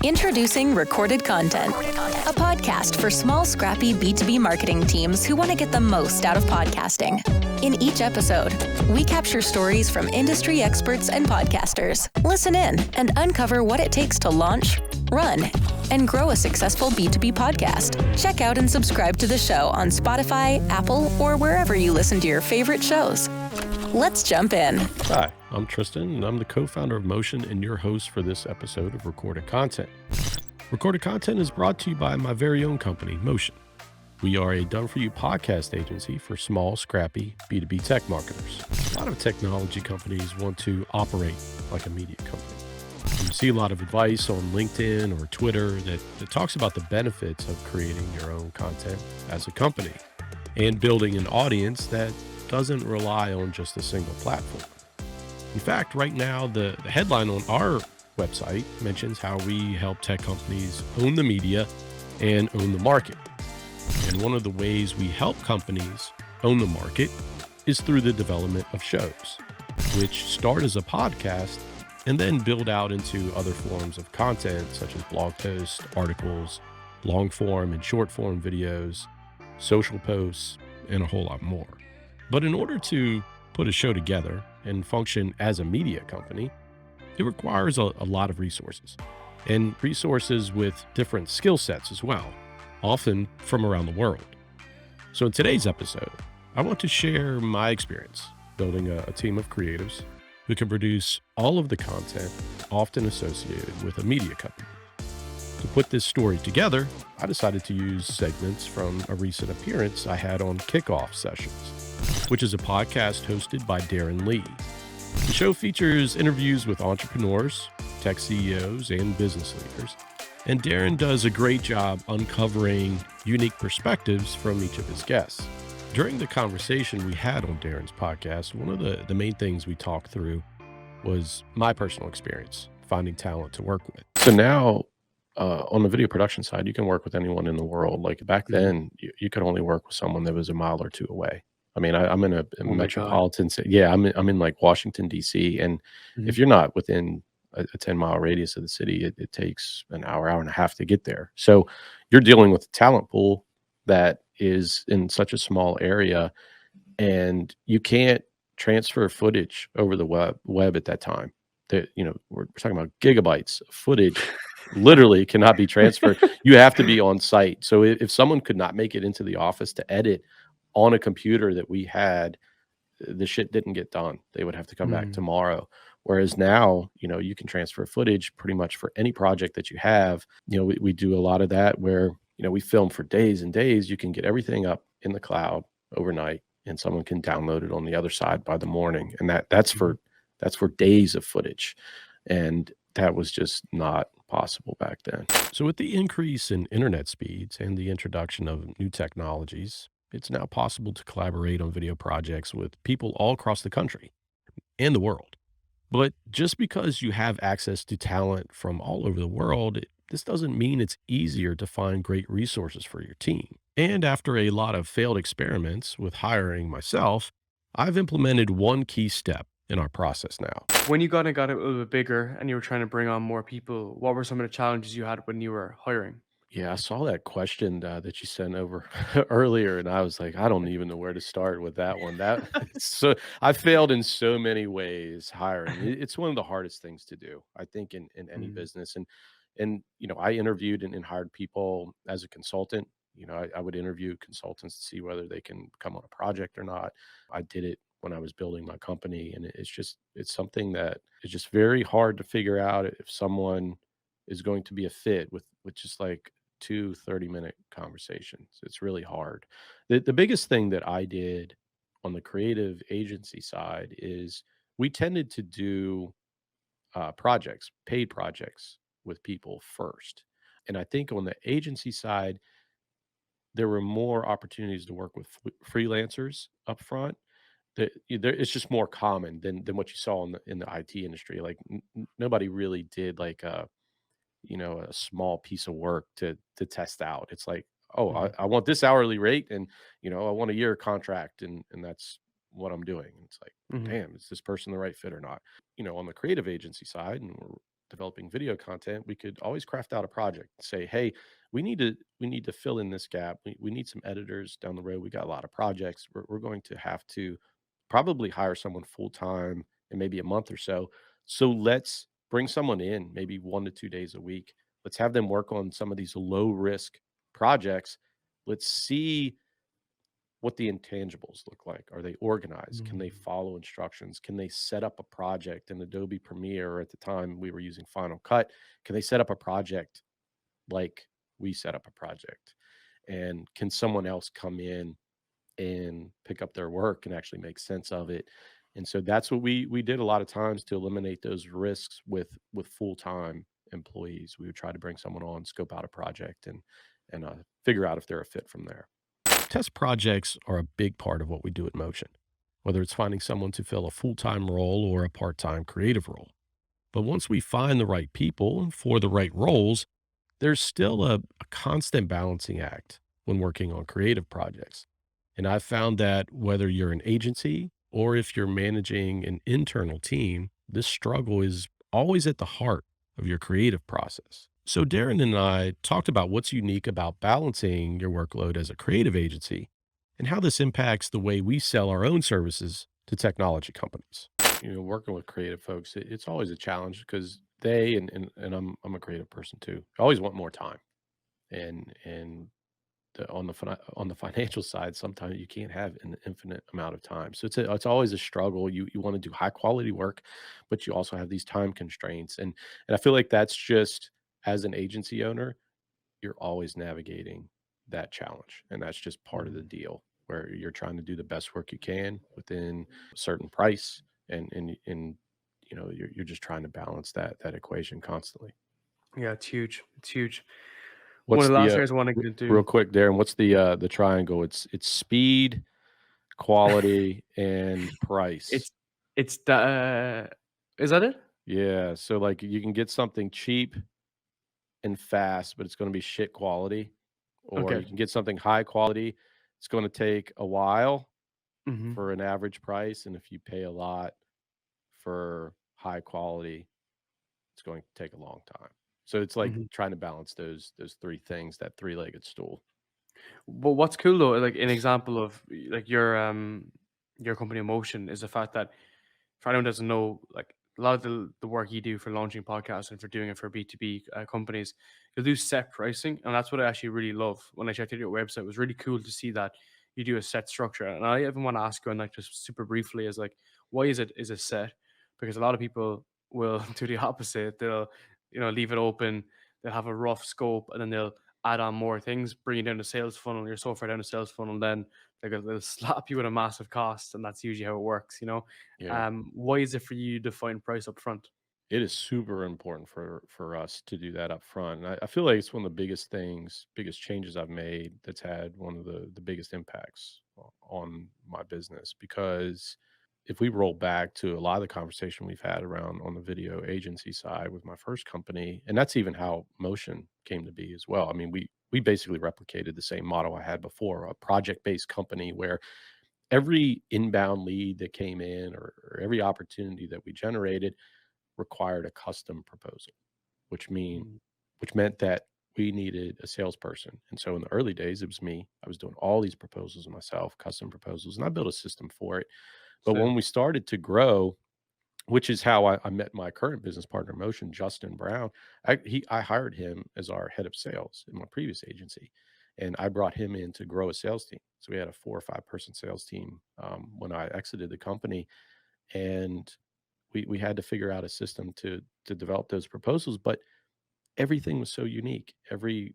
Introducing Recorded Content, a podcast for small, scrappy B2B marketing teams who want to get the most out of podcasting. In each episode, we capture stories from industry experts and podcasters. Listen in and uncover what it takes to launch, run, and grow a successful B2B podcast. Check out and subscribe to the show on Spotify, Apple, or wherever you listen to your favorite shows. Let's jump in. Hi, I'm Tristan, and I'm the co-founder of Motion and your host for this episode of Recorded Content. Recorded Content is brought to you by my very own company, Motion. We are a done-for-you podcast agency for small, scrappy B2B tech marketers. A lot of technology companies want to operate like a media company. You see a lot of advice on LinkedIn or Twitter that talks about the benefits of creating your own content as a company and building an audience that doesn't rely on just a single platform. In fact, right now, the headline on our website mentions how we help tech companies own the media and own the market. And one of the ways we help companies own the market is through the development of shows, which start as a podcast and then build out into other forms of content, such as blog posts, articles, long form and short form videos, social posts, and a whole lot more. But in order to put a show together and function as a media company, it requires a lot of resources, and resources with different skill sets as well, often from around the world. So in today's episode, I want to share my experience building a team of creatives who can produce all of the content often associated with a media company. To put this story together, I decided to use segments from a recent appearance I had on Kickoff Sessions, which is a podcast hosted by Darren Lee. The show features interviews with entrepreneurs, tech CEOs, and business leaders, and Darren does a great job uncovering unique perspectives from each of his guests. During the conversation we had on Darren's podcast, one of the main things we talked through was my personal experience finding talent to work with. So now, on the video production side, you can work with anyone in the world. Like back then, you could only work with someone that was a mile or two away. I mean, I'm in a metropolitan city. Yeah, I'm in like Washington, D.C. And if you're not within a 10-mile radius of the city, it takes an hour and a half to get there. So you're dealing with a talent pool that is in such a small area, and you can't transfer footage over the web at that time. That, you know, we're talking about gigabytes of footage. Literally cannot be transferred. You have to be on site. So if someone could not make it into the office to edit on a computer that we had, the shit didn't get done. They would have to come back tomorrow. Whereas now, you know, you can transfer footage pretty much for any project that you have. You know, we do a lot of that where, you know, we film for days and days. You can get everything up in the cloud overnight, and someone can download it on the other side by the morning. And that's for days of footage. And that was just not possible back then. So with the increase in internet speeds and the introduction of new technologies, it's now possible to collaborate on video projects with people all across the country and the world. But just because you have access to talent from all over the world, this doesn't mean it's easier to find great resources for your team. And after a lot of failed experiments with hiring myself, I've implemented one key step in our process now. When you got a little bit bigger and you were trying to bring on more people, what were some of the challenges you had when you were hiring? Yeah, I saw that question that you sent over earlier, and I was like, I don't even know where to start with that one. So I failed in so many ways hiring. It's one of the hardest things to do, I think, in any business. And you know, I interviewed and hired people as a consultant. You know, I would interview consultants to see whether they can come on a project or not. I did it when I was building my company, and it's something that is just very hard to figure out if someone is going to be a fit with just like 2 30-minute conversations. It's really hard. The biggest thing that I did on the creative agency side is we tended to do paid projects with people first. And I think on the agency side, there were more opportunities to work with freelancers up front. It's just more common than what you saw in the IT industry. Like nobody really did like a small piece of work to test out. It's like, oh, I want this hourly rate, and I want a year contract, and that's what I'm doing. And it's like, damn, is this person the right fit or not? On the creative agency side, and developing video content, we could always craft out a project and say, hey, we need to fill in this gap. We need some editors down the road. We got a lot of projects. We're going to have to probably hire someone full time in maybe a month or so. So let's bring someone in maybe 1 to 2 days a week. Let's have them work on some of these low risk projects. Let's see what the intangibles look like. Are they organized? Can they Mm. follow instructions? Can they set up a project in Adobe Premiere? Or at the time we were using Final Cut. Can they set up a project like we set up a project? And can someone else come in and pick up their work and actually make sense of it? And so that's what we did a lot of times to eliminate those risks with full-time employees. We would try to bring someone on, scope out a project, and figure out if they're a fit from there. Test projects are a big part of what we do at Motion, whether it's finding someone to fill a full-time role or a part-time creative role. But once we find the right people for the right roles, there's still a constant balancing act when working on creative projects. And I've found that whether you're an agency or if you're managing an internal team, this struggle is always at the heart of your creative process. So, Darren and I talked about what's unique about balancing your workload as a creative agency and how this impacts the way we sell our own services to technology companies. Working with creative folks, it's always a challenge because they and I'm a creative person too. I always want more time, and on the financial side, sometimes you can't have an infinite amount of time. So it's always a struggle. You want to do high quality work, but you also have these time constraints, and I feel like that's just, as an agency owner, you're always navigating that challenge, and that's just part of the Mm. deal where you're trying to do the best work you can within a certain price, and you're just trying to balance that equation constantly. Yeah, it's huge. It's huge. One What's of the the last areas I want to get real into. quick, Darren? What's the triangle? It's speed, quality, and price. It's it's the is that it? Yeah. So like you can get something cheap and fast, but it's going to be shit quality, or Okay. you can get something high quality. It's going to take a while Hmm. for an average price, and if you pay a lot for high quality, it's going to take a long time. So it's like Hmm. trying to balance those three things, that three-legged stool. But what's cool though, like an example of like your company Emotion is the fact that for anyone who doesn't know, like a lot of the work you do for launching podcasts and for doing it for B2B companies, you'll do set pricing. And that's what I actually really love. When I checked out your website, it was really cool to see that you do a set structure. And I even want to ask you, and like just super briefly, is like, why is it set? Because a lot of people will do the opposite. They'll, leave it open, they'll have a rough scope, and then they'll add on more things, bring you down the sales funnel. You're so far down the sales funnel, then they'll slap you with a massive cost, and that's usually how it works. Yeah. Why is it for you to define price up front? It is super important for us to do that up front. And I feel like it's one of the biggest changes I've made that's had one of the biggest impacts on my business. Because if we roll back to a lot of the conversation we've had around on the video agency side with my first company, and that's even how Motion came to be as well. I mean, we basically replicated the same model I had before, a project-based company where every inbound lead that came in, or every opportunity that we generated, required a custom proposal, which mean Mm. which meant that we needed a salesperson. And so in the early days, it was me. I was doing all these proposals myself, custom proposals, and I built a system for it. But Same. when we started to grow, which is how I met my current business partner in Motion, Justin Brown. I hired him as our head of sales in my previous agency, and I brought him in to grow a sales team. So we had a 4 or 5 person sales team when I exited the company, and we had to figure out a system to develop those proposals. But everything was so unique. Every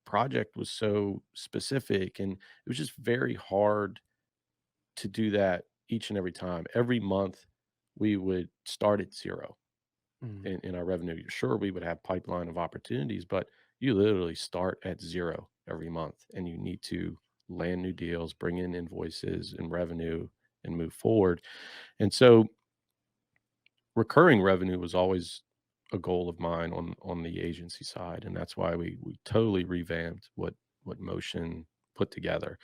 project was so specific, and it was just very hard to do that each and every time. Every month, we would start at zero Mm. in our revenue. Sure, we would have pipeline of opportunities, but you literally start at zero every month, and you need to land new deals, bring in invoices and revenue, and move forward. And so recurring revenue was always a goal of mine on the agency side, and that's why we totally revamped what Motion put together.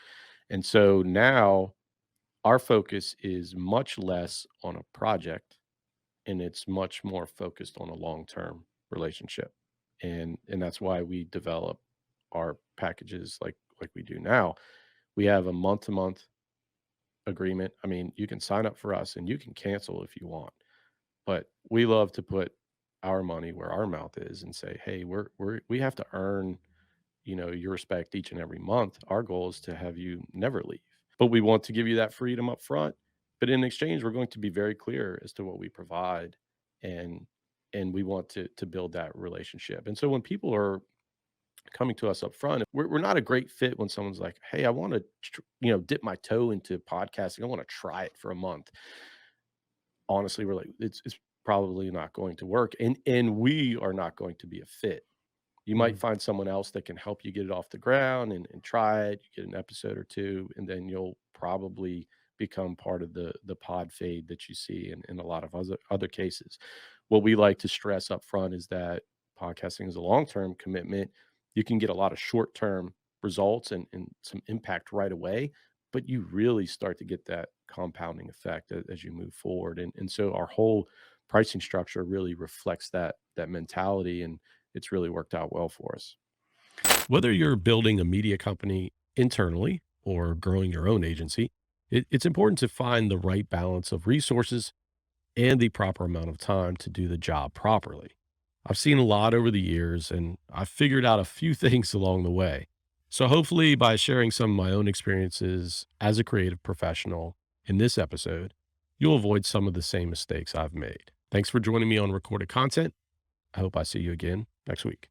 And so now our focus is much less on a project and it's much more focused on a long-term relationship. And that's why we develop our packages like we do now. We have a month-to-month agreement. I mean, you can sign up for us and you can cancel if you want, but we love to put our money where our mouth is and say, hey, we have to earn, your respect each and every month. Our goal is to have you never leave, but we want to give you that freedom up front. But in exchange, we're going to be very clear as to what we provide, and we want to build that relationship. And so when people are coming to us up front, we're not a great fit when someone's like, hey, I want to dip my toe into podcasting, I want to try it for a month. Honestly, we're like, it's probably not going to work, and we are not going to be a fit. You might find someone else that can help you get it off the ground and try it. You get an episode or two, and then you'll probably become part of the pod fade that you see in a lot of other cases. What we like to stress up front is that podcasting is a long-term commitment. You can get a lot of short-term results and some impact right away, but you really start to get that compounding effect as you move forward. And so our whole pricing structure really reflects that mentality, and it's really worked out well for us. Whether you're building a media company internally or growing your own agency, it's important to find the right balance of resources and the proper amount of time to do the job properly. I've seen a lot over the years, and I've figured out a few things along the way. So hopefully by sharing some of my own experiences as a creative professional in this episode, you'll avoid some of the same mistakes I've made. Thanks for joining me on Recorded Content. I hope I see you again next week.